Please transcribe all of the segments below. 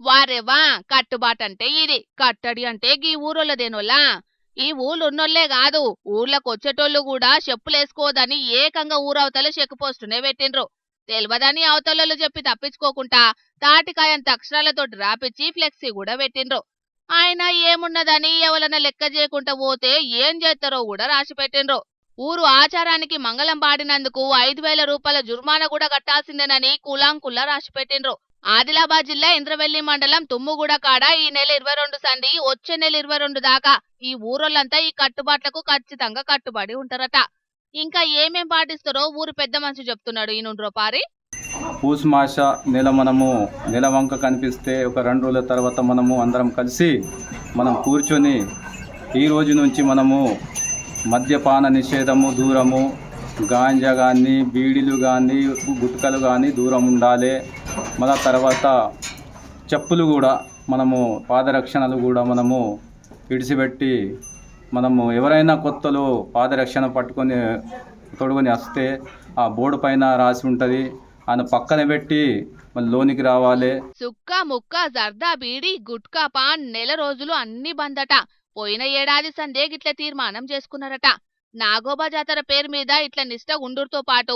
వారెవ్వా కట్టుబాటంటే ఇది కట్టడి అంటే గీ ఊరోళ్ళదేనోలా. ఈ ఊళ్ళున్నోళ్లే కాదు ఊర్లకొచ్చేటోళ్ళు కూడా చెప్పులేసుకోదని ఏకంగా ఊరవతల చెక్ పోస్టునే పెట్టిండ్రు. తెల్వదని అవతలోళ్ళు చెప్పి తప్పించుకోకుండా తాటికాయంత అక్షరాలతోటి రాపిచ్చి ఫ్లెక్సీ కూడా పెట్టిండ్రు. ఆయన ఏమున్నదని ఎవలన్నా లెక్క చేయకుండా పోతే ఏం చేస్తారో కూడా రాసి పెట్టిండ్రు. ఊరు ఆచారానికి మంగళం పాడినందుకు 5,000 రూపాయల జుర్మానా కూడా కట్టాల్సిందేనని కులాంకుల్లా రాసి పెట్టిండ్రు. ఆదిలాబాద్ జిల్లా ఇంద్రవెల్లి మండలం తుమ్ముగూడ కాడ ఈ నెల 22 సంధి వచ్చే నెల 22 దాకా ఈ ఊరోళ్ళంతా ఈ కట్టుబాట్లకు ఖచ్చితంగా కట్టుబడి ఉంటారట. ఇంకా ఏమేం పాటిస్తారో ఊరు పెద్ద మనిషి చెప్తున్నాడు ఈనుండ్రో పారి. పూసమాస నెల మనము నెల వంక కనిపిస్తే ఒక 2 రోజుల తర్వాత మనము అందరం కలిసి మనం కూర్చొని ఈ రోజు నుంచి మనము మద్యపాన నిషేధము దూరము, గాంజా కానీ బీడీలు కానీ గుట్కలు కానీ దూరం ఉండాలి. మళ్ళా తర్వాత చెప్పులు కూడా మనము పాదరక్షణలు కూడా మనము విడిచిపెట్టి మనము ఎవరైనా కొత్తలు పాదరక్షణ పట్టుకొని తొడుగుని వస్తే ఆ బోర్డు పైన రాసి ఉంటుంది, ఆయన పక్కన పెట్టి మళ్ళీ లోనికి రావాలి. సుక్క ముక్క జర్దా బీడి గుట్కా పాన్ నెల రోజులు అన్ని బందట. పోయిన ఏడాది సందే గిట్ల తీర్మానం చేసుకున్నారట. నాగోబా జాతర పేరు మీద ఇట్ల నిష్ట ఉండుతో పాటు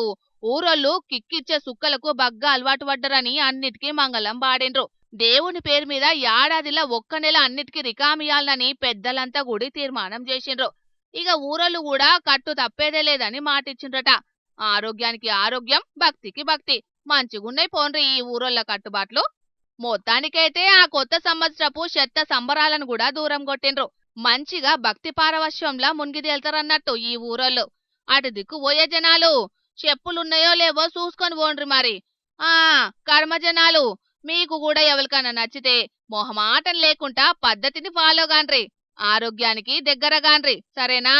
ఊరోళ్ళు కిక్కిచ్చే సుక్కలకు బగ్గా అలవాటు పడ్డరని అన్నిటికీ మంగళం పాడిండ్రు. దేవుని పేరు మీద ఏడాదిలా ఒక్క నెల అన్నిటికీ రికామియాలని పెద్దలంతా గుడి తీర్మానం చేసిండ్రు. ఇక ఊరోళ్ళు కూడా కట్టు తప్పేదే లేదని మాటిచ్చిండ్రట. ఆరోగ్యానికి ఆరోగ్యం, భక్తికి భక్తి. మంచిగున్నాయి పోన్రి ఈ ఊరోళ్ళ కట్టుబాట్లు. మొత్తానికైతే ఆ కొత్త సంవత్సరపు చెత్త సంబరాలను కూడా దూరం కొట్టిండ్రు. మంచిగా భక్తి పారవశ్యంలా మునిగిదేల్తారన్నట్టు ఈ ఊరోళ్ళు. అటు దిక్కు పోయే జనాలు చెప్పులున్నాయో లేవో చూసుకొని పోండ్రి మరి. ఆ కర్మ జనాలు మీకు కూడా ఎవరికన్నా నచ్చితే మొహమాటం లేకుండా పద్ధతిని ఫాలో గాండ్రి. ఆరోగ్యానికి దగ్గరగాండ్రి, సరేనా?